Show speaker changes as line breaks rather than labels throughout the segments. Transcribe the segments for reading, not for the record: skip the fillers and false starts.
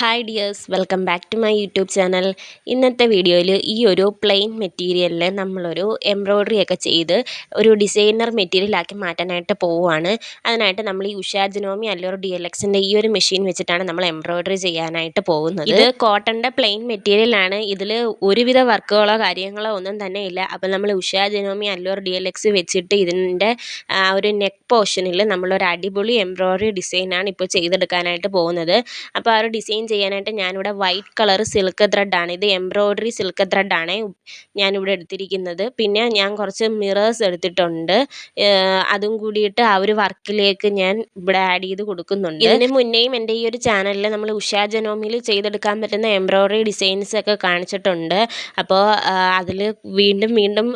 Hi dears, welcome back to my YouTube channel. ഇന്നത്തെ വീഡിയോയിൽ ഈ ഒരു പ്ലെയിൻ മെറ്റീരിയലിൽ നമ്മളൊരു എംബ്രോയ്ഡറി ഒക്കെ ചെയ്ത് ഒരു ഡിസൈനർ മെറ്റീരിയലാക്കി മാറ്റാനായിട്ട് പോവുകയാണ്. അതിനായിട്ട് നമ്മൾ ഈ ഉഷ ജനോമി അല്ലൂർ DLXൻ്റെ ഈ ഒരു മെഷീൻ വെച്ചിട്ടാണ് നമ്മൾ എംബ്രോയ്ഡറി ചെയ്യാനായിട്ട് പോകുന്നത്. ഇത് കോട്ടൻ്റെ പ്ലെയിൻ മെറ്റീരിയലാണ്. ഇതിൽ ഒരുവിധ വർക്കുകളോ കാര്യങ്ങളോ ഒന്നും തന്നെ ഇല്ല. അപ്പോൾ നമ്മൾ ഉഷ ജനോമി അല്ലൂർ DLX വെച്ചിട്ട് ഇതിൻ്റെ ഒരു നെക്ക് പോർഷനിൽ നമ്മളൊരു അടിപൊളി എംബ്രോയ്ഡറി ഡിസൈനാണ് ഇപ്പോൾ ചെയ്തെടുക്കാനായിട്ട് പോകുന്നത്. അപ്പോൾ ആ ഒരു ഡിസൈൻ ചെയ്യാനായിട്ട് ഞാനിവിടെ വൈറ്റ് കളർ സിൽക്ക് ത്രെഡാണ്, ഇത് എംബ്രോയ്ഡറി സിൽക്ക് ത്രെഡാണ് ഞാനിവിടെ എടുത്തിരിക്കുന്നത്. പിന്നെ ഞാൻ കുറച്ച് മിറേഴ്സ് എടുത്തിട്ടുണ്ട്, അതും കൂടിയിട്ട് ആ ഒരു വർക്കിലേക്ക് ഞാൻ ഇവിടെ ആഡ് ചെയ്ത് കൊടുക്കുന്നുണ്ട്. ഇതിന് മുന്നേയും എൻ്റെ ഈ ഒരു ചാനലിൽ നമ്മൾ ഉഷ ജനോമിയിൽ ചെയ്തെടുക്കാൻ പറ്റുന്ന എംബ്രോയ്ഡറി ഡിസൈൻസ് ഒക്കെ കാണിച്ചിട്ടുണ്ട്. അപ്പോൾ അതിൽ വീണ്ടും വീണ്ടും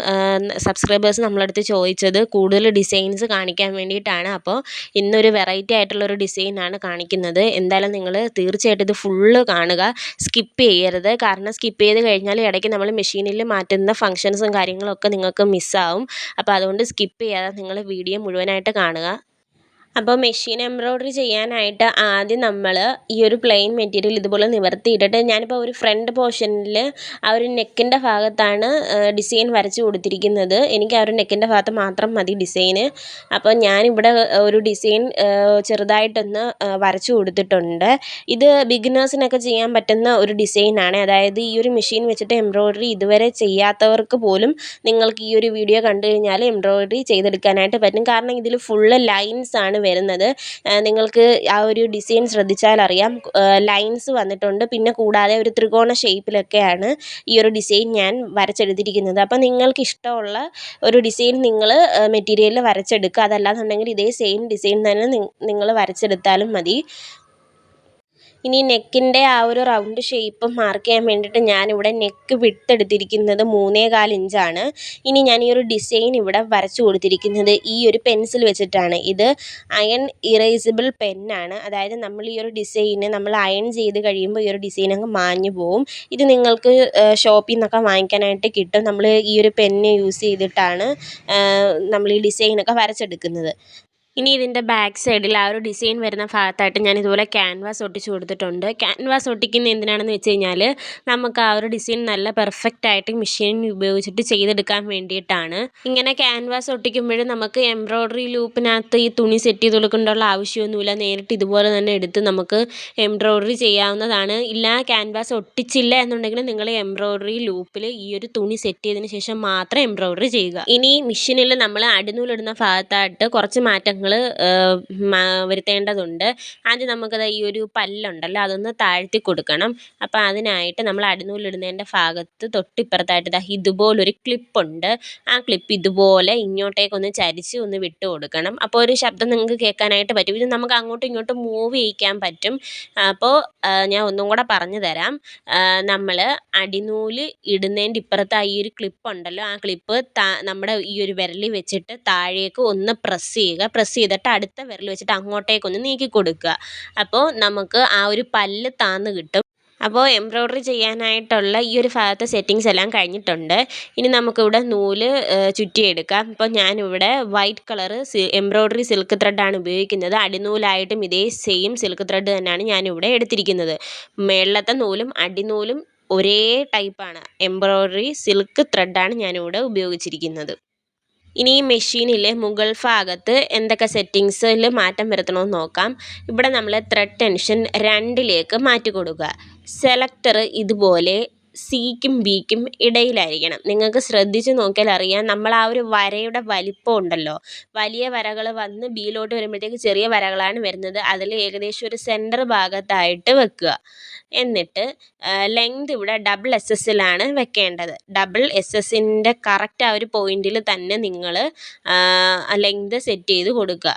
സബ്സ്ക്രൈബേഴ്സ് നമ്മളടുത്ത് ചോദിച്ചത് കൂടുതൽ ഡിസൈൻസ് കാണിക്കാൻ വേണ്ടിയിട്ടാണ്. അപ്പോൾ ഇന്നൊരു വെറൈറ്റി ആയിട്ടുള്ളൊരു ഡിസൈനാണ് കാണിക്കുന്നത്. എന്തായാലും നിങ്ങൾ തീർച്ചയായിട്ടും ഇത് ഫുള്ള് കാണുക, സ്കിപ്പ് ചെയ്യരുത്. കാരണം സ്കിപ്പ് ചെയ്ത് കഴിഞ്ഞാൽ ഇടയ്ക്ക് നമ്മൾ മെഷീനിൽ മാറ്റുന്ന ഫങ്ഷൻസും കാര്യങ്ങളൊക്കെ നിങ്ങൾക്ക് മിസ്സാവും. അപ്പോൾ അതുകൊണ്ട് സ്കിപ്പ് ചെയ്യാതെ നിങ്ങൾ വീഡിയോ മുഴുവനായിട്ട് കാണുക. അപ്പോൾ മെഷീൻ എംബ്രോയ്ഡറി ചെയ്യാനായിട്ട് ആദ്യം നമ്മൾ ഈ ഒരു പ്ലെയിൻ മെറ്റീരിയൽ ഇതുപോലെ നിവർത്തിയിട്ടിട്ട്, ഞാനിപ്പോൾ ഒരു ഫ്രണ്ട് പോർഷനിൽ ആ ഒരു നെക്കിൻ്റെ ഭാഗത്താണ് ഡിസൈൻ വരച്ച് കൊടുത്തിരിക്കുന്നത്. എനിക്ക് ആ ഒരു നെക്കിൻ്റെ ഭാഗത്ത് മാത്രം മതി ഡിസൈന്. അപ്പോൾ ഞാനിവിടെ ഒരു ഡിസൈൻ ചെറുതായിട്ടൊന്ന് വരച്ച് കൊടുത്തിട്ടുണ്ട്. ഇത് ബിഗിനേഴ്സിനൊക്കെ ചെയ്യാൻ പറ്റുന്ന ഒരു ഡിസൈനാണ്. അതായത് ഈ ഒരു മെഷീൻ വെച്ചിട്ട് എംബ്രോയ്ഡറി ഇതുവരെ ചെയ്യാത്തവർക്ക് പോലും നിങ്ങൾക്ക് ഈ ഒരു വീഡിയോ കണ്ടു കഴിഞ്ഞാൽ എംബ്രോയ്ഡറി ചെയ്തെടുക്കാനായിട്ട് പറ്റും. കാരണം ഇതിൽ ഫുള്ള് ലൈൻസ് ആണ് വരുന്നത്. നിങ്ങൾക്ക് ആ ഒരു ഡിസൈൻ ശ്രദ്ധിച്ചാൽ അറിയാം, ലൈൻസ് വന്നിട്ടുണ്ട്. പിന്നെ കൂടാതെ ഒരു ത്രികോണ ഷേപ്പിലൊക്കെയാണ് ഈ ഒരു ഡിസൈൻ ഞാൻ വരച്ചെടുത്തിരിക്കുന്നത്. അപ്പോൾ നിങ്ങൾക്ക് ഇഷ്ടമുള്ള ഒരു ഡിസൈൻ നിങ്ങൾ മെറ്റീരിയലിൽ വരച്ചെടുക്കുക. അതല്ലാന്നുണ്ടെങ്കിൽ ഇതേ സെയിം ഡിസൈൻ തന്നെ നിങ്ങൾ വരച്ചെടുത്താലും മതി. ഇനി നെക്കിൻ്റെ ആ ഒരു റൗണ്ട് ഷേപ്പ് മാർക്ക് ചെയ്യാൻ വേണ്ടിയിട്ട് ഞാനിവിടെ നെക്ക് വിട്ടെടുത്തിരിക്കുന്നത് 3.25 ഇഞ്ചാണ്. ഇനി ഞാൻ ഈ ഒരു ഡിസൈൻ ഇവിടെ വരച്ചു കൊടുത്തിരിക്കുന്നത് ഈ ഒരു പെൻസിൽ വെച്ചിട്ടാണ്. ഇത് അയൺ ഇറേസിബിൾ പെന്നാണ്. അതായത് നമ്മൾ ഈ ഒരു ഡിസൈന് നമ്മൾ അയൺ ചെയ്ത് കഴിയുമ്പോൾ ഈ ഒരു ഡിസൈൻ അങ്ങ് മാഞ്ഞു പോവും. ഇത് നിങ്ങൾക്ക് ഷോപ്പിൽ നിന്നൊക്കെ വാങ്ങിക്കാനായിട്ട് കിട്ടും. നമ്മൾ ഈ ഒരു പെന്ന് യൂസ് ചെയ്തിട്ടാണ് നമ്മൾ ഈ ഡിസൈനൊക്കെ വരച്ചെടുക്കുന്നത്. ഇനി ഇതിൻ്റെ ബാക്ക് സൈഡിൽ ആ ഒരു ഡിസൈൻ വരുന്ന ഭാഗത്തായിട്ട് ഞാൻ ഇതുപോലെ ക്യാൻവാസ് ഒട്ടിച്ച് കൊടുത്തിട്ടുണ്ട്. ക്യാൻവാസ് ഒട്ടിക്കുന്ന എന്തിനാണെന്ന് വെച്ച് കഴിഞ്ഞാൽ നമുക്ക് ആ ഒരു ഡിസൈൻ നല്ല പെർഫെക്റ്റ് ആയിട്ട് മെഷീൻ ഉപയോഗിച്ചിട്ട് ചെയ്തെടുക്കാൻ വേണ്ടിയിട്ടാണ്. ഇങ്ങനെ ക്യാൻവാസ് ഒട്ടിക്കുമ്പോഴും നമുക്ക് എംബ്രോയ്ഡറി ലൂപ്പിനകത്ത് ഈ തുണി സെറ്റ് ചെയ്ത് കൊടുക്കേണ്ടുള്ള ആവശ്യമൊന്നുമില്ല. നേരിട്ട് ഇതുപോലെ തന്നെ എടുത്ത് നമുക്ക് എംബ്രോയ്ഡറി ചെയ്യാവുന്നതാണ്. ഇല്ല ക്യാൻവാസ് ഒട്ടിച്ചില്ല എന്നുണ്ടെങ്കിൽ നിങ്ങൾ എംബ്രോയ്ഡറി ലൂപ്പിൽ ഈ ഒരു തുണി സെറ്റ് ചെയ്തതിന് ശേഷം മാത്രം എംബ്രോയ്ഡറി ചെയ്യുക. ഇനി മെഷീനിൽ നമ്മൾ അടിനൂലിടുന്ന ഭാഗത്തായിട്ട് കുറച്ച് മാറ്റങ്ങൾ വരുത്തേണ്ടതുണ്ട്. ആദ്യം നമുക്കത് ഈ ഒരു പല്ലുണ്ടല്ലോ അതൊന്ന് താഴ്ത്തി കൊടുക്കണം. അപ്പോൾ അതിനായിട്ട് നമ്മൾ അടിനൂലിടുന്നതിൻ്റെ ഭാഗത്ത് തൊട്ടിപ്പുറത്തായിട്ട് ഇതുപോലൊരു ക്ലിപ്പുണ്ട്. ആ ക്ലിപ്പ് ഇതുപോലെ ഇങ്ങോട്ടേക്കൊന്ന് ചരിച്ച് ഒന്ന് വിട്ട് കൊടുക്കണം. അപ്പോൾ ഒരു ശബ്ദം നിങ്ങൾക്ക് കേൾക്കാനായിട്ട് പറ്റും. ഇത് നമുക്ക് അങ്ങോട്ടും ഇങ്ങോട്ടും മൂവ് ചെയ്യിക്കാൻ പറ്റും. അപ്പോൾ ഞാൻ ഒന്നും കൂടെ പറഞ്ഞു തരാം. നമ്മൾ അടിനൂല് ഇടുന്നതിൻ്റെ ഇപ്പുറത്ത് ഈ ഒരു ക്ലിപ്പുണ്ടല്ലോ, ആ ക്ലിപ്പ് നമ്മുടെ ഈ ഒരു വിരലിൽ വെച്ചിട്ട് താഴേക്ക് ഒന്ന് പ്രസ് ചെയ്യുക. പ്രസ് ചെയ്തിട്ട് അടുത്ത വിരൽ വെച്ചിട്ട് അങ്ങോട്ടേക്കൊന്ന് നീക്കി കൊടുക്കുക. അപ്പോൾ നമുക്ക് ആ ഒരു പല്ല് താന്ന് കിട്ടും. അപ്പോൾ എംബ്രോയ്ഡറി ചെയ്യാനായിട്ടുള്ള ഈ ഒരു ഭാഗത്തെ സെറ്റിങ്സ് എല്ലാം കഴിഞ്ഞിട്ടുണ്ട്. ഇനി നമുക്കിവിടെ നൂല് ചുറ്റിയെടുക്കാം. ഇപ്പോൾ ഞാനിവിടെ വൈറ്റ് കളർ എംബ്രോയ്ഡറി സിൽക്ക് ത്രെഡാണ് ഉപയോഗിക്കുന്നത്. അടിനൂലായിട്ടും ഇതേ സെയിം സിൽക്ക് ത്രെഡ് തന്നെയാണ് ഞാനിവിടെ എടുത്തിരിക്കുന്നത്. മേളത്തെ നൂലും അടിനൂലും ഒരേ ടൈപ്പാണ്. എംബ്രോയ്ഡറി സിൽക്ക് ത്രെഡാണ് ഞാനിവിടെ ഉപയോഗിച്ചിരിക്കുന്നത്. ഇനി ഈ മെഷീനിലെ മുകൾ ഭാഗത്ത് എന്തൊക്കെ സെറ്റിങ്സിൽ മാറ്റം വരുത്തണമെന്ന് നോക്കാം. ഇവിടെ നമ്മൾ ത്രെഡ് ടെൻഷൻ 2ലേക്ക് മാറ്റി കൊടുക്കുക. സെലക്ടർ ഇതുപോലെ സിക്കും ബിക്കും ഇടയിലായിരിക്കണം. നിങ്ങൾക്ക് ശ്രദ്ധിച്ച് നോക്കിയാൽ അറിയാം, നമ്മൾ ആ ഒരു വരയുടെ വലിപ്പം ഉണ്ടല്ലോ, വലിയ വരകൾ വന്ന് ബിയിലോട്ട് വരുമ്പോഴത്തേക്ക് ചെറിയ വരകളാണ് വരുന്നത്. അതിൽ ഏകദേശം ഒരു സെൻറ്റർ ഭാഗത്തായിട്ട് വെക്കുക. എന്നിട്ട് ലെങ്ത് ഇവിടെ SS വെക്കേണ്ടത്. SS കറക്റ്റ് ആ ഒരു പോയിന്റിൽ തന്നെ നിങ്ങൾ ലെങ്ത് സെറ്റ് ചെയ്ത് കൊടുക്കുക.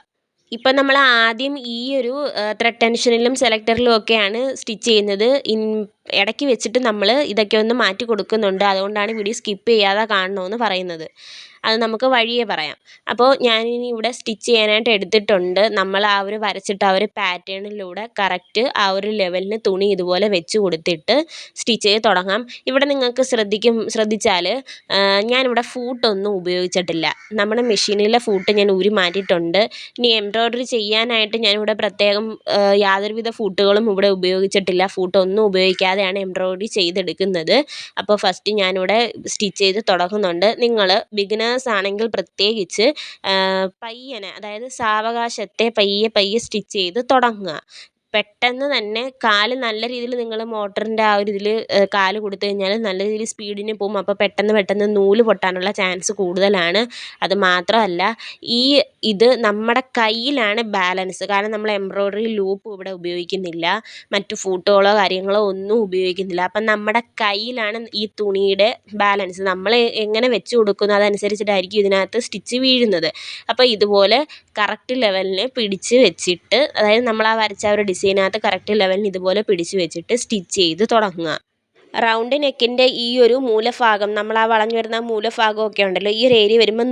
ഇപ്പം നമ്മൾ ആദ്യം ഈ ഒരു ത്രെഡ് ടെൻഷനിലും സെലക്ടറിലും ഒക്കെയാണ് സ്റ്റിച്ച് ചെയ്യുന്നത്. ഇടയ്ക്ക് വെച്ചിട്ട് നമ്മൾ ഇതൊക്കെ ഒന്ന് മാറ്റി കൊടുക്കുന്നുണ്ട്. അതുകൊണ്ടാണ് വീഡിയോ സ്കിപ്പ് ചെയ്യാതെ കാണണമെന്ന് പറയുന്നത്. അത് നമുക്ക് വഴിയേ പറയാം. അപ്പോൾ ഞാനിനി ഇവിടെ സ്റ്റിച്ച് ചെയ്യാനായിട്ട് എടുത്തിട്ടുണ്ട്. നമ്മൾ ആ ഒരു വരച്ചിട്ട് ആ ഒരു പാറ്റേണിലൂടെ കറക്റ്റ് ആ ഒരു ലെവലിന് തുണി ഇതുപോലെ വെച്ച് കൊടുത്തിട്ട് സ്റ്റിച്ച് ചെയ്ത് തുടങ്ങാം. ഇവിടെ നിങ്ങൾക്ക് ശ്രദ്ധിച്ചാൽ ഞാനിവിടെ ഫൂട്ടൊന്നും ഉപയോഗിച്ചിട്ടില്ല. നമ്മുടെ മെഷീനിലെ ഫൂട്ട് ഞാൻ ഊരി മാറ്റിയിട്ടുണ്ട്. ഇനി എംബ്രോയ്ഡറി ചെയ്യാനായിട്ട് ഞാനിവിടെ പ്രത്യേകം യാതൊരുവിധ ഫൂട്ടുകളും ഇവിടെ ഉപയോഗിച്ചിട്ടില്ല. ഫൂട്ടൊന്നും ഉപയോഗിക്കാതെയാണ് എംബ്രോയ്ഡറി ചെയ്തെടുക്കുന്നത്. അപ്പോൾ ഫസ്റ്റ് ഞാനിവിടെ സ്റ്റിച്ച് ചെയ്ത് തുടങ്ങുന്നുണ്ട്. നിങ്ങൾ ബിഗിനേഴ്സ് ആണെങ്കിൽ പ്രത്യേകിച്ച് പയ്യനെ, അതായത് സാവകാശത്തെ പയ്യെ പയ്യെ സ്റ്റിച്ച് ചെയ്ത് തുടങ്ങുക. പെട്ടെന്ന് തന്നെ കാല് നല്ല രീതിയിൽ നിങ്ങൾ മോട്ടറിൻ്റെ ആ ഒരു ഇതിൽ കാല് കൊടുത്തു കഴിഞ്ഞാൽ നല്ല രീതിയിൽ സ്പീഡിന് പോകും. അപ്പോൾ പെട്ടെന്ന് നൂല് പൊട്ടാനുള്ള ചാൻസ് കൂടുതലാണ്. അത് മാത്രമല്ല, ഇത് നമ്മുടെ കയ്യിലാണ് ബാലൻസ്. കാരണം നമ്മൾ എംബ്രോയ്ഡറി ലൂപ്പ് ഇവിടെ ഉപയോഗിക്കുന്നില്ല, മറ്റു ഫൂട്ടുകളോ കാര്യങ്ങളോ ഒന്നും ഉപയോഗിക്കുന്നില്ല. അപ്പം നമ്മുടെ കയ്യിലാണ് ഈ തുണിയുടെ ബാലൻസ്. നമ്മൾ എങ്ങനെ വെച്ച് കൊടുക്കുന്നു അതനുസരിച്ചിട്ടായിരിക്കും ഇതിനകത്ത് സ്റ്റിച്ച് വീഴുന്നത്. അപ്പോൾ ഇതുപോലെ കറക്റ്റ് ലെവലിന് പിടിച്ച് വെച്ചിട്ട്, അതായത് നമ്മൾ ആ വരച്ച ഒരു ഡിസൈനകത്ത് കറക്റ്റ് ലെവലിന് ഇതുപോലെ പിടിച്ച് വെച്ചിട്ട് സ്റ്റിച്ച് ചെയ്ത് തുടങ്ങുക. റൗണ്ട് നെക്കിൻ്റെ ഈ ഒരു മൂലഭാഗം, നമ്മൾ ആ വളഞ്ഞു വരുന്ന മൂലഭാഗമൊക്കെ ഉണ്ടല്ലോ, ഈ ഒരു ഏരിയ വരുമ്പോൾ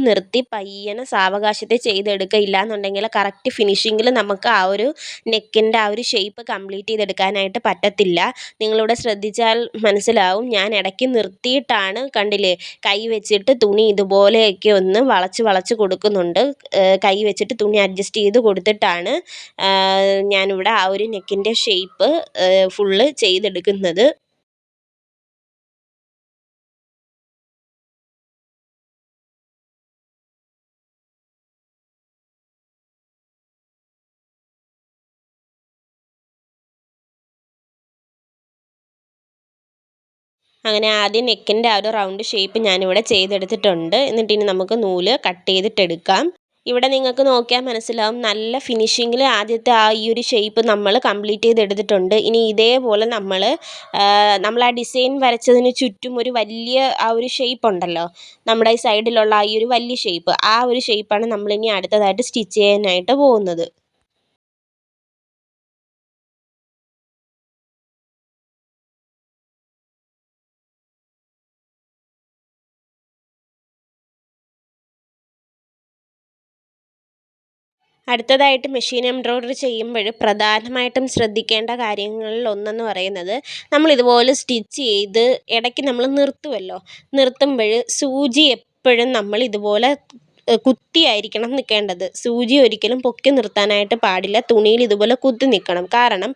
നിർത്തി പയ്യനെ സാവകാശത്തെ ചെയ്തെടുക്കുക. ഇല്ലാന്നുണ്ടെങ്കിൽ കറക്റ്റ് ഫിനിഷിങ്ങിൽ നമുക്ക് ആ ഒരു നെക്കിൻ്റെ ആ ഒരു ഷേപ്പ് കംപ്ലീറ്റ് ചെയ്തെടുക്കാനായിട്ട് പറ്റത്തില്ല. നിങ്ങളിവിടെ ശ്രദ്ധിച്ചാൽ മനസ്സിലാവും, ഞാൻ ഇടയ്ക്ക് നിർത്തിയിട്ടാണ്, കണ്ടില്ലേ, കൈ വെച്ചിട്ട് തുണി ഇതുപോലെയൊക്കെ ഒന്ന് വളച്ച് കൊടുക്കുന്നുണ്ട്. കൈ വെച്ചിട്ട് തുണി അഡ്ജസ്റ്റ് ചെയ്ത് കൊടുത്തിട്ടാണ് ഞാനിവിടെ ആ ഒരു നെക്കിൻ്റെ ഷേപ്പ് ഫുള്ള് ചെയ്തെടുക്കുന്നത്. അങ്ങനെ ആദ്യം നെക്കിൻ്റെ ആ ഒരു റൗണ്ട് ഷേപ്പ് ഞാനിവിടെ ചെയ്തെടുത്തിട്ടുണ്ട്. എന്നിട്ട് ഇനി നമുക്ക് നൂല് കട്ട് ചെയ്തിട്ടെടുക്കാം. ഇവിടെ നിങ്ങൾക്ക് നോക്കിയാൽ മനസ്സിലാവും, നല്ല ഫിനിഷിങ്ങിൽ ആദ്യത്തെ ഈ ഒരു ഷേപ്പ് നമ്മൾ കംപ്ലീറ്റ് ചെയ്തെടുത്തിട്ടുണ്ട്. ഇനി ഇതേപോലെ നമ്മൾ ആ ഡിസൈൻ വരച്ചതിന് ചുറ്റും ഒരു വലിയ ആ ഒരു ഷേപ്പ് ഉണ്ടല്ലോ, നമ്മുടെ ഈ സൈഡിലുള്ള ഈ ഒരു വലിയ ഷേപ്പ്, ആ ഒരു ഷേപ്പാണ് നമ്മളിനി അടുത്തതായിട്ട് സ്റ്റിച്ച് ചെയ്യാനായിട്ട് പോകുന്നത്. അടുത്തതായിട്ട് മെഷീൻ എംബ്രോയ്ഡറി ചെയ്യുമ്പോൾ പ്രധാനമായിട്ടും ശ്രദ്ധിക്കേണ്ട കാര്യങ്ങളിൽ ഒന്നെന്ന് പറയുന്നത്, നമ്മളിതുപോലെ സ്റ്റിച്ച് ചെയ്ത് ഇടയ്ക്ക് നമ്മൾ നിർത്തുമ്പോൾ സൂചി എപ്പോഴും നമ്മൾ ഇതുപോലെ കുത്തിയായിരിക്കണം നിൽക്കേണ്ടത്. സൂചി ഒരിക്കലും പൊക്കി നിർത്താനായിട്ട് പാടില്ല. തുണിയിൽ ഇതുപോലെ കുത്തി നിൽക്കണം. കാരണം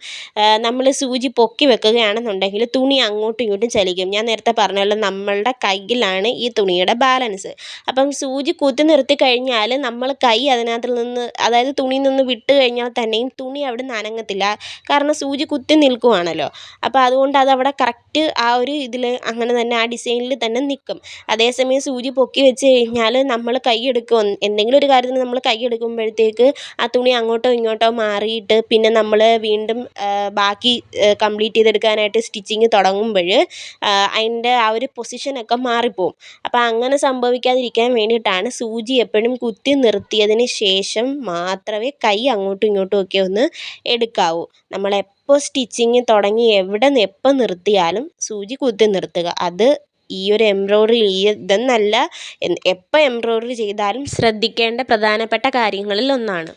നമ്മൾ സൂചി പൊക്കി വെക്കുകയാണെന്നുണ്ടെങ്കിൽ തുണി അങ്ങോട്ടും ഇങ്ങോട്ടും ചലിക്കും. ഞാൻ നേരത്തെ പറഞ്ഞല്ലോ, നമ്മളുടെ കയ്യിലാണ് ഈ തുണിയുടെ ബാലൻസ്. അപ്പം സൂചി കുത്തി നിർത്തി കഴിഞ്ഞാൽ നമ്മൾ കൈ അതിനകത്ത് നിന്ന്, അതായത് തുണിയിൽ നിന്ന് വിട്ട് കഴിഞ്ഞാൽ തന്നെയും തുണി അവിടെ നിന്ന് അനങ്ങത്തില്ല. കാരണം സൂചി കുത്തി നിൽക്കുവാണല്ലോ. അപ്പോൾ അതുകൊണ്ട് അതവിടെ കറക്റ്റ് ആ ഒരു ഇതിൽ അങ്ങനെ തന്നെ ആ ഡിസൈനിൽ തന്നെ നിൽക്കും. അതേസമയം സൂചി പൊക്കി വെച്ച് കഴിഞ്ഞാൽ നമ്മൾ എന്തെങ്കിലും ഒരു കാര്യത്തിന് നമ്മൾ കൈ എടുക്കുമ്പോഴത്തേക്ക് ആ തുണി അങ്ങോട്ടോ ഇങ്ങോട്ടോ മാറിയിട്ട് പിന്നെ നമ്മൾ വീണ്ടും ബാക്കി കംപ്ലീറ്റ് ചെയ്തെടുക്കാനായിട്ട് സ്റ്റിച്ചിങ് തുടങ്ങുമ്പോൾ അതിൻ്റെ ആ ഒരു പൊസിഷനൊക്കെ മാറിപ്പോവും. അപ്പോൾ അങ്ങനെ സംഭവിക്കാതിരിക്കാൻ വേണ്ടിയിട്ടാണ് സൂചി എപ്പോഴും കുത്തി നിർത്തിയതിന് ശേഷം മാത്രമേ കൈ അങ്ങോട്ടും ഇങ്ങോട്ടും ഒക്കെ ഒന്ന് എടുക്കാവൂ. നമ്മളെപ്പോൾ സ്റ്റിച്ചിങ് തുടങ്ങി എവിടെ നിന്ന് എപ്പോൾ നിർത്തിയാലും സൂചി കുത്തി നിർത്തുക. അത് ഈ ഒരു എംബ്രോയ്ഡറി ഇതെന്നല്ല, എപ്പോൾ എംബ്രോയ്ഡറി ചെയ്താലും ശ്രദ്ധിക്കേണ്ട പ്രധാനപ്പെട്ട കാര്യങ്ങളിൽ ഒന്നാണ്.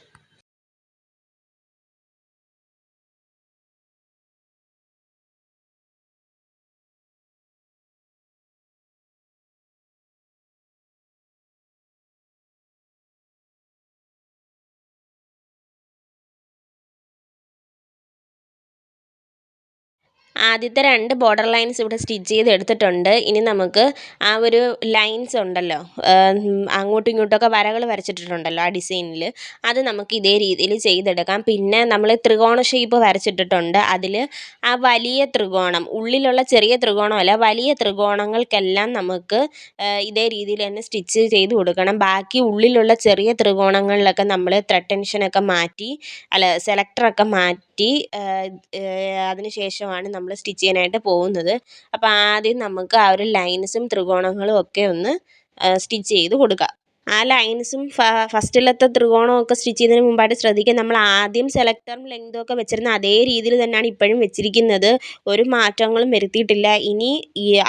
ആദ്യത്തെ 2 ബോർഡർ ലൈൻസ് ഇവിടെ സ്റ്റിച്ച് ചെയ്ത് എടുത്തിട്ടുണ്ട്. ഇനി നമുക്ക് ആ ഒരു ലൈൻസ് ഉണ്ടല്ലോ, അങ്ങോട്ടും ഇങ്ങോട്ടൊക്കെ വരകൾ വരച്ചിട്ടിട്ടുണ്ടല്ലോ ആ ഡിസൈനിൽ, അത് നമുക്ക് ഇതേ രീതിയിൽ ചെയ്തെടുക്കാം. പിന്നെ നമ്മൾ ത്രികോണ ഷേപ്പ് വരച്ചിട്ടിട്ടുണ്ട്. അതിൽ ആ വലിയ ത്രികോണം, ഉള്ളിലുള്ള ചെറിയ ത്രികോണമല്ല, വലിയ ത്രികോണങ്ങൾക്കെല്ലാം നമുക്ക് ഇതേ രീതിയിൽ തന്നെ സ്റ്റിച്ച് ചെയ്ത് കൊടുക്കണം. ബാക്കി ഉള്ളിലുള്ള ചെറിയ ത്രികോണങ്ങളിലൊക്കെ നമ്മൾ ത്രെഡ് ടെൻഷനൊക്കെ മാറ്റി, സെലക്ടറൊക്കെ മാറ്റി അതിന് ശേഷമാണ് നമ്മൾ സ്റ്റിച്ച് ചെയ്യാനായിട്ട് പോകുന്നത്. അപ്പോൾ ആദ്യം നമുക്ക് ആ ഒരു ലൈൻസും ത്രികോണങ്ങളും ഒക്കെ ഒന്ന് സ്റ്റിച്ച് ചെയ്ത് കൊടുക്കാം. ആ ലൈൻസും ഫസ്റ്റിലത്തെ ത്രികോണമൊക്കെ സ്റ്റിച്ച് ചെയ്യുന്നതിന് മുമ്പായിട്ട് ശ്രദ്ധിക്കുക. നമ്മൾ ആദ്യം സെലക്ടറും ലെങ്തും ഒക്കെ വെച്ചിരുന്ന അതേ രീതിയിൽ തന്നെയാണ് ഇപ്പോഴും വെച്ചിരിക്കുന്നത്. ഒരു മാറ്റങ്ങളും വരുത്തിയിട്ടില്ല. ഇനി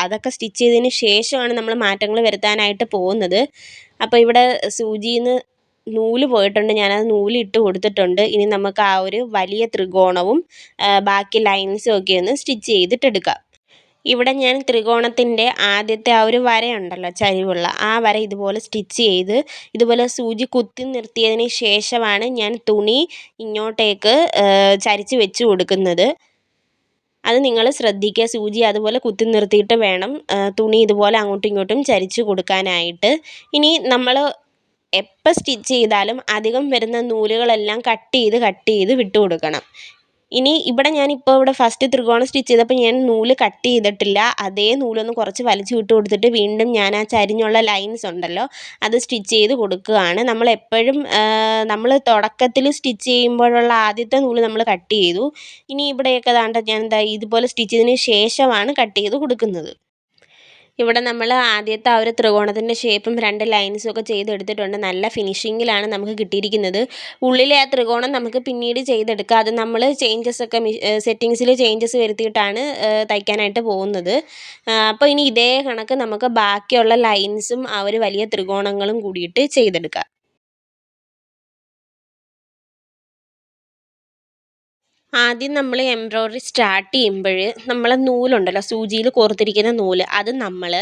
അതൊക്കെ സ്റ്റിച്ച് ചെയ്തതിന് ശേഷമാണ് നമ്മൾ മാറ്റങ്ങൾ വരുത്താനായിട്ട് പോകുന്നത്. അപ്പോൾ ഇവിടെ സൂചിയിൽ നിന്ന് നൂല് പോയിട്ടുണ്ട്. ഞാനത് നൂലിട്ട് കൊടുത്തിട്ടുണ്ട്. ഇനി നമുക്ക് ആ ഒരു വലിയ ത്രികോണവും ബാക്കി ലൈൻസും ഒക്കെ ഒന്ന് സ്റ്റിച്ച് ചെയ്തിട്ടെടുക്കാം. ഇവിടെ ഞാൻ ത്രികോണത്തിൻ്റെ ആദ്യത്തെ ആ ഒരു വരയുണ്ടല്ലോ ചരിവുള്ള, ആ വര ഇതുപോലെ സ്റ്റിച്ച് ചെയ്ത് ഇതുപോലെ സൂചി കുത്തി നിർത്തിയതിന് ശേഷമാണ് ഞാൻ തുണി ഇങ്ങോട്ടേക്ക് ചരിച്ച് വെച്ച് കൊടുക്കുന്നത്. അത് നിങ്ങൾ ശ്രദ്ധിക്കുക. സൂചി അതുപോലെ കുത്തി നിർത്തിയിട്ട് വേണം തുണി ഇതുപോലെ അങ്ങോട്ടും ഇങ്ങോട്ടും ചരിച്ച് കൊടുക്കാനായിട്ട്. ഇനി നമ്മൾ എപ്പോൾ സ്റ്റിച്ച് ചെയ്താലും അധികം വരുന്ന നൂലുകളെല്ലാം കട്ട് ചെയ്ത് വിട്ട് കൊടുക്കണം. ഇനി ഇവിടെ ഫസ്റ്റ് ത്രികോണം സ്റ്റിച്ച് ചെയ്തപ്പോൾ ഞാൻ നൂല് കട്ട് ചെയ്തിട്ടില്ല. അതേ നൂലൊന്ന് കുറച്ച് വലിച്ച് വിട്ട് കൊടുത്തിട്ട് വീണ്ടും ഞാൻ ആ ചരിഞ്ഞുള്ള ലൈൻസ് ഉണ്ടല്ലോ അത് സ്റ്റിച്ച് ചെയ്ത് കൊടുക്കുകയാണ്. നമ്മൾ തുടക്കത്തിൽ സ്റ്റിച്ച് ചെയ്യുമ്പോഴുള്ള ആദ്യത്തെ നൂല് നമ്മൾ കട്ട് ചെയ്തു. ഇനി ഇവിടെയൊക്കെ ഞാൻ ഇതുപോലെ സ്റ്റിച്ച് ചെയ്തതിന് ശേഷമാണ് കട്ട് ചെയ്ത് കൊടുക്കുന്നത്. ഇവിടെ നമ്മൾ ആദ്യത്തെ ആ ഒരു ത്രികോണത്തിൻ്റെ ഷേപ്പും 2 ലൈൻസും ഒക്കെ ചെയ്തെടുത്തിട്ടുണ്ട്. നല്ല ഫിനിഷിങ്ങിലാണ് നമുക്ക് കിട്ടിയിരിക്കുന്നത്. ഉള്ളിലെ ആ ത്രികോണം നമുക്ക് പിന്നീട് ചെയ്തെടുക്കാം. അത് നമ്മൾ സെറ്റിങ്സിൽ ചേഞ്ചസ് വരുത്തിയിട്ടാണ് തയ്ക്കാനായിട്ട് പോകുന്നത്. അപ്പോൾ ഇനി ഇതേ കണക്ക് നമുക്ക് ബാക്കിയുള്ള ലൈൻസും ആ ഒരു വലിയ ത്രികോണങ്ങളും കൂടിയിട്ട് ചെയ്തെടുക്കാം. ആദ്യം നമ്മൾ എംബ്രോയ്ഡറി സ്റ്റാർട്ട് ചെയ്യുമ്പോൾ നമ്മളെ നൂലുണ്ടല്ലോ, സൂചിയിൽ കോർത്തിരിക്കുന്ന നൂല്, അത് നമ്മൾ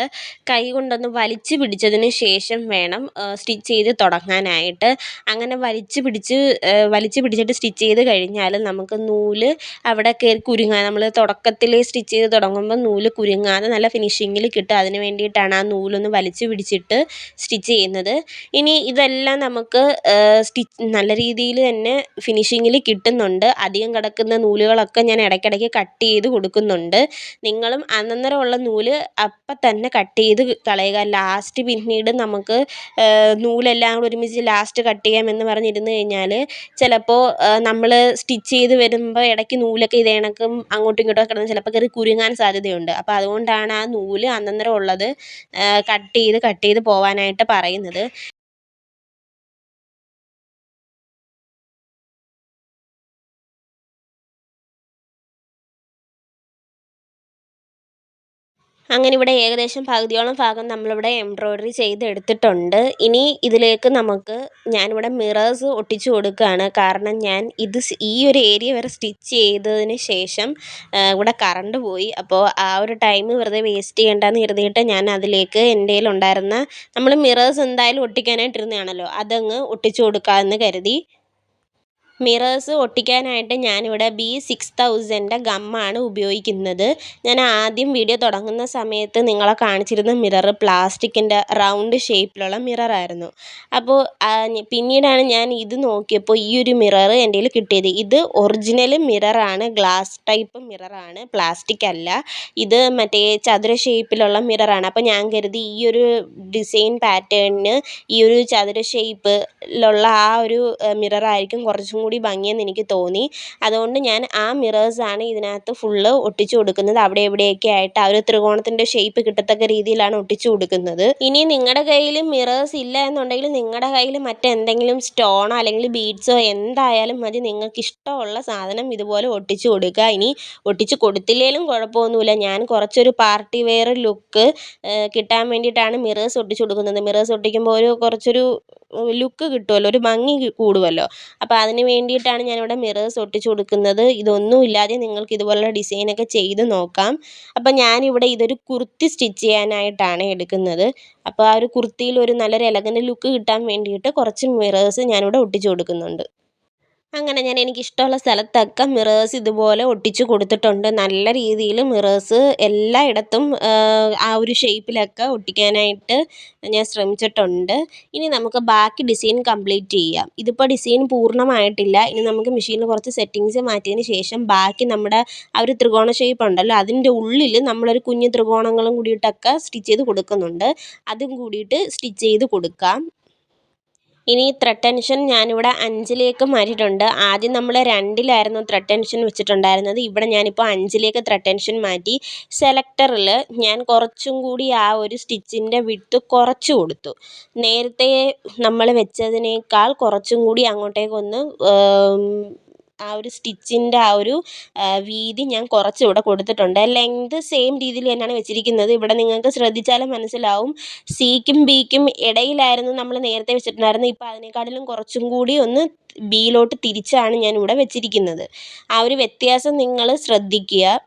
കൈ കൊണ്ടൊന്ന് വലിച്ച് പിടിച്ചതിന് ശേഷം വേണം സ്റ്റിച്ച് ചെയ്ത് തുടങ്ങാനായിട്ട്. അങ്ങനെ വലിച്ച് പിടിച്ചിട്ട് സ്റ്റിച്ച് ചെയ്ത് കഴിഞ്ഞാൽ നമുക്ക് നൂല് അവിടെ കയറി കുരുങ്ങാതെ, നമ്മൾ തുടക്കത്തിൽ സ്റ്റിച്ച് ചെയ്ത് തുടങ്ങുമ്പോൾ നൂല് കുരുങ്ങാതെ നല്ല ഫിനിഷിങ്ങിൽ കിട്ടും. അതിന് വേണ്ടിയിട്ടാണ് ആ നൂലൊന്ന് വലിച്ച് പിടിച്ചിട്ട് സ്റ്റിച്ച് ചെയ്യുന്നത്. ഇനി ഇതെല്ലാം നമുക്ക് നല്ല രീതിയിൽ തന്നെ ഫിനിഷിങ്ങിൽ കിട്ടുന്നുണ്ട്. അധികം കിടക്കുന്ന നൂലുകളൊക്കെ ഞാൻ ഇടയ്ക്കിടയ്ക്ക് കട്ട് ചെയ്ത് കൊടുക്കുന്നുണ്ട്. നിങ്ങളും അന്നേരമുള്ള നൂല് അപ്പം തന്നെ കട്ട് ചെയ്ത് കളയുക. ലാസ്റ്റ് പിന്നീട് നമുക്ക് നൂലെല്ലാം കൂടെ ഒരുമിച്ച് ലാസ്റ്റ് കട്ട് ചെയ്യാമെന്ന് പറഞ്ഞിരുന്ന് കഴിഞ്ഞാൽ ചിലപ്പോൾ നമ്മൾ സ്റ്റിച്ച് ചെയ്ത് വരുമ്പോൾ ഇടയ്ക്ക് നൂലൊക്കെ ഇതേ കണക്കും അങ്ങോട്ടും ഇങ്ങോട്ടും കിടന്ന് ചിലപ്പോൾ കയറി കുരുങ്ങാൻ സാധ്യതയുണ്ട്. അപ്പോൾ അതുകൊണ്ടാണ് ആ നൂല് അന്നേരം ഉള്ളത് കട്ട് ചെയ്ത് പോവാനായിട്ട് പറയുന്നത്. അങ്ങനെ ഇവിടെ ഏകദേശം പകുതിയോളം ഭാഗം നമ്മളിവിടെ എംബ്രോയ്ഡറി ചെയ്തെടുത്തിട്ടുണ്ട്. ഇനി ഇതിലേക്ക് ഞാനിവിടെ മിറേഴ്സ് ഒട്ടിച്ചു കൊടുക്കുകയാണ്. കാരണം ഞാൻ ഈ ഒരു ഏരിയ വരെ സ്റ്റിച്ച് ചെയ്തതിന് ശേഷം ഇവിടെ കറണ്ട് പോയി. അപ്പോൾ ആ ഒരു ടൈം വെറുതെ വേസ്റ്റ് ചെയ്യേണ്ടെന്ന് കരുതിയിട്ട് ഞാൻ അതിലേക്ക് എൻ്റെ കയ്യിലുണ്ടായിരുന്ന നമ്മൾ മിറേഴ്സ് എന്തായാലും ഒട്ടിക്കാനായിട്ടിരുന്നതാണല്ലോ, അതങ്ങ് ഒട്ടിച്ചു കൊടുക്കാമെന്ന് കരുതി. മിറേഴ്സ് ഒട്ടിക്കാനായിട്ട് ഞാനിവിടെ B6000 ഗമ്മാണ് ഉപയോഗിക്കുന്നത്. ഞാൻ ആദ്യം വീഡിയോ തുടങ്ങുന്ന സമയത്ത് നിങ്ങളെ കാണിച്ചിരുന്ന മിറർ പ്ലാസ്റ്റിക്കിൻ്റെ റൗണ്ട് ഷേപ്പിലുള്ള മിററായിരുന്നു. അപ്പോൾ പിന്നീടാണ് ഞാൻ ഇത് നോക്കിയപ്പോൾ ഈ ഒരു മിറർ എൻ്റെ കയ്യിൽ കിട്ടിയത്. ഇത് ഒറിജിനൽ മിററാണ്, ഗ്ലാസ് ടൈപ്പ് മിററാണ്, പ്ലാസ്റ്റിക് അല്ല. ഇത് മറ്റേ ചതുര ഷേപ്പിലുള്ള മിററാണ്. അപ്പോൾ ഞാൻ കരുതി ഈ ഒരു ഡിസൈൻ പാറ്റേണിന് ഈ ഒരു ചതുര ഷേപ്പിലുള്ള ആ ഒരു മിററായിരിക്കും കുറച്ചും കൂടി ഭംഗിയെന്ന് എനിക്ക് തോന്നി. അതുകൊണ്ട് ഞാൻ ആ മിറേഴ്സാണ് ഇതിനകത്ത് ഫുള്ള് ഒട്ടിച്ചു കൊടുക്കുന്നത്. അവിടെ എവിടെയൊക്കെ ആയിട്ട് ആ ഒരു ത്രികോണത്തിൻ്റെ ഷേപ്പ് കിട്ടത്തക്ക രീതിയിലാണ് ഒട്ടിച്ചു കൊടുക്കുന്നത്. ഇനി നിങ്ങളുടെ കയ്യിൽ മിറേഴ്സ് ഇല്ല എന്നുണ്ടെങ്കിൽ നിങ്ങളുടെ കയ്യിൽ മറ്റെന്തെങ്കിലും സ്റ്റോണോ അല്ലെങ്കിൽ ബീഡ്സോ എന്തായാലും മതി. നിങ്ങൾക്ക് ഇഷ്ടമുള്ള സാധനം ഇതുപോലെ ഒട്ടിച്ചു കൊടുക്കുക. ഇനി ഒട്ടിച്ചു കൊടുത്തില്ലെങ്കിലും കുഴപ്പമൊന്നുമില്ല. ഞാൻ കുറച്ചൊരു പാർട്ടി വെയർ ലുക്ക് കിട്ടാൻ വേണ്ടിയിട്ടാണ് മിറേഴ്സ് ഒട്ടിച്ചു കൊടുക്കുന്നത്. മിറേഴ്സ് ഒട്ടിക്കുമ്പോൾ കുറച്ചൊരു ലുക്ക് കിട്ടുമല്ലോ, ഒരു ഭംഗി കൂടുമല്ലോ. അപ്പോൾ അതിന് വേണ്ടിയിട്ടാണ് ഞാനിവിടെ മിറേഴ്സ് ഒട്ടിച്ചു കൊടുക്കുന്നത്. ഇതൊന്നും ഇല്ലാതെ നിങ്ങൾക്ക് ഇതുപോലുള്ള ഡിസൈനൊക്കെ ചെയ്ത് നോക്കാം. അപ്പോൾ ഞാനിവിടെ ഇതൊരു കുർത്തി സ്റ്റിച്ച് ചെയ്യാനായിട്ടാണ് എടുക്കുന്നത്. അപ്പോൾ ആ ഒരു കുർത്തിയിൽ ഒരു നല്ലൊരു എലഗൻ്റ് ലുക്ക് കിട്ടാൻ വേണ്ടിയിട്ട് കുറച്ച് മിറേഴ്സ് ഞാനിവിടെ ഒട്ടിച്ചു കൊടുക്കുന്നുണ്ട്. അങ്ങനെ ഞാൻ എനിക്കിഷ്ടമുള്ള സ്ഥലത്തൊക്കെ മിറേഴ്സ് ഇതുപോലെ ഒട്ടിച്ചു കൊടുത്തിട്ടുണ്ട്. നല്ല രീതിയിൽ മിറേഴ്സ് എല്ലായിടത്തും ആ ഒരു ഷേപ്പിലൊക്കെ ഒട്ടിക്കാനായിട്ട് ഞാൻ ശ്രമിച്ചിട്ടുണ്ട്. ഇനി നമുക്ക് ബാക്കി ഡിസൈൻ കംപ്ലീറ്റ് ചെയ്യാം. ഇതിപ്പോൾ ഡിസൈൻ പൂർണ്ണമായിട്ടില്ല. ഇനി നമുക്ക് മെഷീനിൽ കുറച്ച് സെറ്റിങ്സ് മാറ്റിയതിന് ശേഷം ബാക്കി നമ്മുടെ ആ ഒരു ത്രികോണ ഷേപ്പ് ഉണ്ടല്ലോ അതിൻ്റെ ഉള്ളിൽ നമ്മളൊരു കുഞ്ഞു ത്രികോണങ്ങളും കൂടിയിട്ടൊക്കെ സ്റ്റിച്ച് ചെയ്ത് കൊടുക്കുന്നുണ്ട്. അതും കൂടിയിട്ട് സ്റ്റിച്ച് ചെയ്ത് കൊടുക്കാം. ഇനി ത്രെഡ് ടെൻഷൻ ഞാനിവിടെ 5ലേക്ക് മാറ്റിയിട്ടുണ്ട്. ആദ്യം നമ്മൾ 2ലായിരുന്നു ത്രെഡ് ടെൻഷൻ വെച്ചിട്ടുണ്ടായിരുന്നത്. ഇവിടെ ഞാനിപ്പോൾ 5ലേക്ക് ത്രെഡ് ടെൻഷൻ മാറ്റി. സെലക്ടറിൽ ഞാൻ കുറച്ചും കൂടി ആ ഒരു സ്റ്റിച്ചിൻ്റെ വിഡ്ത്ത് കുറച്ച് കൊടുത്തു. നേരത്തെ നമ്മൾ വെച്ചതിനേക്കാൾ കുറച്ചും കൂടി അങ്ങോട്ടേക്കൊന്ന് ആ ഒരു സ്റ്റിച്ചിൻ്റെ ആ ഒരു വീതി ഞാൻ കുറച്ച് ഇവിടെ കൊടുത്തിട്ടുണ്ട്. ലെങ്ത് സെയിം രീതിയിൽ തന്നെയാണ് വെച്ചിരിക്കുന്നത്. ഇവിടെ നിങ്ങൾക്ക് ശ്രദ്ധിച്ചാലും മനസ്സിലാവും, സിക്കും ബിക്കും ഇടയിലായിരുന്നു നമ്മൾ നേരത്തെ വെച്ചിട്ടുണ്ടായിരുന്നത്. ഇപ്പോൾ അതിനേക്കാട്ടിലും കുറച്ചും കൂടി ഒന്ന് ബിയിലോട്ട് തിരിച്ചാണ് ഞാൻ ഇവിടെ വെച്ചിരിക്കുന്നത്. ആ ഒരു വ്യത്യാസം നിങ്ങൾ ശ്രദ്ധിക്കുക.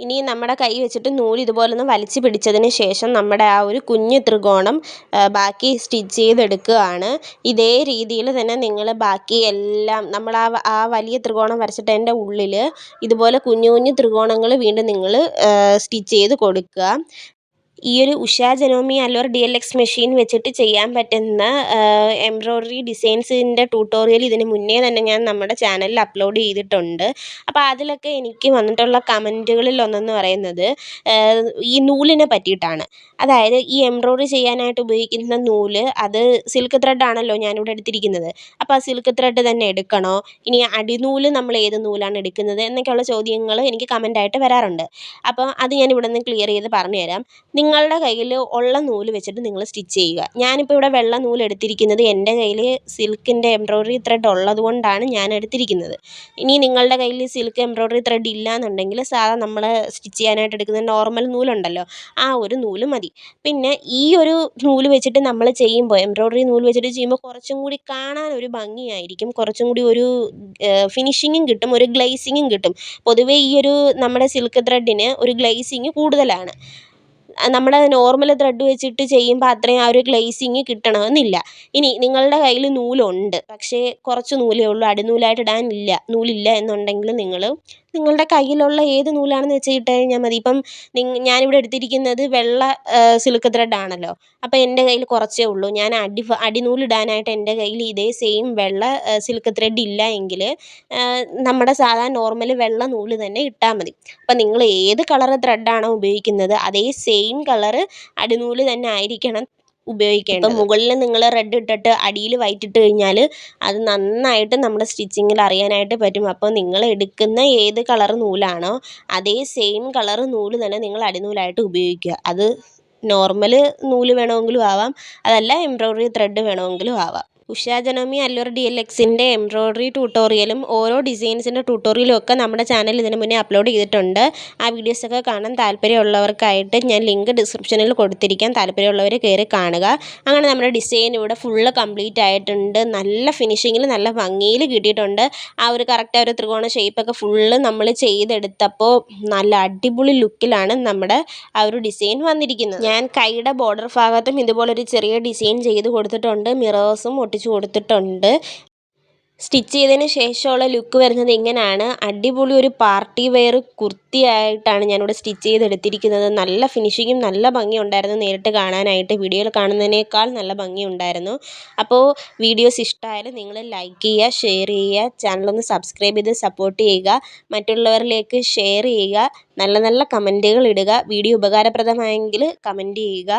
ഇനി നമ്മുടെ കൈ വെച്ചിട്ട് നൂല് ഇതുപോലൊന്ന് വലിച്ച് പിടിച്ചതിന് ശേഷം നമ്മുടെ ആ ഒരു കുഞ്ഞു ത്രികോണം ബാക്കി സ്റ്റിച്ച് ചെയ്തെടുക്കുകയാണ്. ഇതേ രീതിയിൽ തന്നെ നിങ്ങൾ ബാക്കി എല്ലാം നമ്മൾ ആ വലിയ ത്രികോണം വരച്ചിട്ടതിൻ്റെ ഉള്ളിൽ ഇതുപോലെ കുഞ്ഞു കുഞ്ഞു ത്രികോണങ്ങൾ വീണ്ടും നിങ്ങൾ സ്റ്റിച്ച് ചെയ്ത് കൊടുക്കുക. ഈ ഒരു ഉഷ ജനോമി അല്ലോർ DLX മെഷീൻ വെച്ചിട്ട് ചെയ്യാൻ പറ്റുന്ന എംബ്രോയ്ഡറി ഡിസൈൻസിൻ്റെ ട്യൂട്ടോറിയൽ ഇതിന് മുന്നേ തന്നെ ഞാൻ നമ്മുടെ ചാനലിൽ അപ്ലോഡ് ചെയ്തിട്ടുണ്ട്. അപ്പോൾ അതിലൊക്കെ എനിക്ക് വന്നിട്ടുള്ള കമൻറ്റുകളിൽ ഒന്നെന്ന് പറയുന്നത് ഈ നൂലിനെ പറ്റിയിട്ടാണ്. അതായത് ഈ എംബ്രോയ്ഡറി ചെയ്യാനായിട്ട് ഉപയോഗിക്കുന്ന നൂല് അത് സിൽക്ക് ത്രെഡ് ആണല്ലോ ഞാനിവിടെ എടുത്തിരിക്കുന്നത്. അപ്പോൾ ആ സിൽക്ക് ത്രെഡ് തന്നെ എടുക്കണോ, ഇനി അടിനൂല് നമ്മൾ ഏത് നൂലാണ് എടുക്കുന്നത് എന്നൊക്കെയുള്ള ചോദ്യങ്ങൾ എനിക്ക് കമൻറ്റായിട്ട് വരാറുണ്ട്. അപ്പോൾ അത് ഞാൻ ഇവിടെ നിന്ന് ക്ലിയർ ചെയ്ത് പറഞ്ഞു തരാം. നിങ്ങളുടെ കയ്യിൽ ഉള്ള നൂല് വെച്ചിട്ട് നിങ്ങൾ സ്റ്റിച്ച് ചെയ്യുക. ഞാനിപ്പോൾ ഇവിടെ വെള്ള നൂല് എടുത്തിരിക്കുന്നത് എൻ്റെ കയ്യിൽ സിൽക്കിൻ്റെ എംബ്രോയ്ഡറി ത്രെഡ് ഉള്ളത് കൊണ്ടാണ് ഞാൻ എടുത്തിരിക്കുന്നത്. ഇനി നിങ്ങളുടെ കയ്യിൽ സിൽക്ക് എംബ്രോയ്ഡറി ത്രെഡ് ഇല്ല എന്നുണ്ടെങ്കിൽ സാധാ നമ്മൾ സ്റ്റിച്ച് ചെയ്യാനായിട്ട് എടുക്കുന്ന നോർമൽ നൂലുണ്ടല്ലോ, ആ ഒരു നൂല് മതി. പിന്നെ ഈ ഒരു നൂല് വെച്ചിട്ട് നമ്മൾ ചെയ്യുമ്പോൾ, എംബ്രോയ്ഡറി നൂല് വെച്ചിട്ട് ചെയ്യുമ്പോൾ കുറച്ചും കൂടി കാണാൻ ഒരു ഭംഗിയായിരിക്കും, കുറച്ചും കൂടി ഒരു ഫിനിഷിങ്ങും കിട്ടും, ഒരു ഗ്ലേസിങ്ങും കിട്ടും. പൊതുവേ ഈ ഒരു നമ്മുടെ സിൽക്ക് ത്രെഡിന് ഒരു ഗ്ലേസിങ് കൂടുതലാണ്. നമ്മുടെ നോർമൽ ത്രെഡ് വെച്ചിട്ട് ചെയ്യുമ്പോൾ അത്രയും ആ ഒരു ഗ്ലേസിങ് കിട്ടണമെന്നില്ല. ഇനി നിങ്ങളുടെ കയ്യിൽ നൂലുണ്ട്, പക്ഷേ കുറച്ച് നൂലേ ഉള്ളൂ, അടിനൂലായിട്ട് നൂലില്ല എന്നുണ്ടെങ്കിൽ നിങ്ങൾ നിങ്ങളുടെ കയ്യിലുള്ള ഏത് നൂലാണെന്ന് വെച്ച് ഇട്ട് കഴിഞ്ഞാൽ മതി. ഇപ്പം ഞാനിവിടെ എടുത്തിരിക്കുന്നത് വെള്ള സിൽക്ക് ത്രെഡ് ആണല്ലോ, അപ്പോൾ എൻ്റെ കയ്യിൽ കുറച്ചേ ഉള്ളൂ. ഞാൻ അടിനൂലിടാനായിട്ട് എൻ്റെ കയ്യിൽ ഇതേ സെയിം വെള്ള സിൽക്ക് ത്രെഡ് ഇല്ല എങ്കിൽ നമ്മുടെ സാധാരണ നോർമൽ വെള്ള നൂല് തന്നെ ഇട്ടാൽ മതി. അപ്പം നിങ്ങൾ ഏത് കളർ ത്രെഡാണോ ഉപയോഗിക്കുന്നത് അതേ സെയിം കളറ് അടിനൂല് തന്നെ ആയിരിക്കണം ഉപയോഗിക്കേണ്ടത്. ഇപ്പം മുകളിൽ നിങ്ങൾ റെഡ് ഇട്ടിട്ട് അടിയിൽ വൈറ്റ് ഇട്ട് കഴിഞ്ഞാൽ അത് നന്നായിട്ട് നമ്മുടെ സ്റ്റിച്ചിങ്ങിൽ അറിയാനായിട്ട് പറ്റും. അപ്പോൾ നിങ്ങൾ എടുക്കുന്ന ഏത് കളർ നൂലാണോ അതേ സെയിം കളർ നൂല് തന്നെ നിങ്ങൾ അടിനൂലായിട്ട് ഉപയോഗിക്കുക. അത് നോർമൽ നൂല് വേണമെങ്കിലും ആവാം, അതല്ല എംബ്രോയ്ഡറി ത്രെഡ് വേണമെങ്കിലും ആവാം. ഉഷ ജനോമി അല്ലോർ DLXൻ്റെ എംബ്രോയ്ഡറി ട്യൂട്ടോറിയലും ഓരോ ഡിസൈൻസിൻ്റെ ട്യൂട്ടോറിയലും ഒക്കെ നമ്മുടെ ചാനലിൽ ഇതിന് മുന്നേ അപ്ലോഡ് ചെയ്തിട്ടുണ്ട്. ആ വീഡിയോസൊക്കെ കാണാൻ താല്പര്യമുള്ളവർക്കായിട്ട് ഞാൻ ലിങ്ക് ഡിസ്ക്രിപ്ഷനിൽ കൊടുത്തിരിക്കാം. താല്പര്യമുള്ളവർ കയറി കാണുക. അങ്ങനെ നമ്മുടെ ഡിസൈൻ ഇവിടെ ഫുള്ള് കംപ്ലീറ്റ് ആയിട്ടുണ്ട്. നല്ല ഫിനിഷിങ്ങിൽ നല്ല ഭംഗിയിൽ കിട്ടിയിട്ടുണ്ട്. ആ ഒരു കറക്റ്റ് ആ ഒരു ത്രികോണ ഷേപ്പൊക്കെ ഫുള്ള് നമ്മൾ ചെയ്തെടുത്തപ്പോൾ നല്ല അടിപൊളി ലുക്കിലാണ് നമ്മുടെ ആ ഒരു ഡിസൈൻ വന്നിരിക്കുന്നത്. ഞാൻ കൈയുടെ ബോർഡർ ഭാഗത്തും ഇതുപോലൊരു ചെറിയ ഡിസൈൻ ചെയ്ത് കൊടുത്തിട്ടുണ്ട്, മിറേഴ്സും ഒട്ടിച്ച് കൊടുത്തിട്ടുണ്ട്. സ്റ്റിച്ച് ചെയ്തതിന് ശേഷമുള്ള ലുക്ക് വരുന്നത് ഇങ്ങനെയാണ്. അടിപൊളി ഒരു പാർട്ടി വെയർ കുർത്തിയായിട്ടാണ് ഞാനിവിടെ സ്റ്റിച്ച് ചെയ്തെടുത്തിരിക്കുന്നത്. നല്ല ഫിനിഷിങ്ങും നല്ല ഭംഗിയുണ്ടായിരുന്നു നേരിട്ട് കാണാനായിട്ട്. വീഡിയോയിൽ കാണുന്നതിനേക്കാൾ നല്ല ഭംഗിയുണ്ടായിരുന്നു. അപ്പോൾ വീഡിയോസ് ഇഷ്ടമായാലും നിങ്ങൾ ലൈക്ക് ചെയ്യുക, ഷെയർ ചെയ്യുക, ചാനലൊന്ന് സബ്സ്ക്രൈബ് ചെയ്ത് സപ്പോർട്ട് ചെയ്യുക, മറ്റുള്ളവരിലേക്ക് ഷെയർ ചെയ്യുക, നല്ല നല്ല കമൻറ്റുകൾ ഇടുക. വീഡിയോ ഉപകാരപ്രദമായെങ്കിൽ കമൻറ്റ് ചെയ്യുക.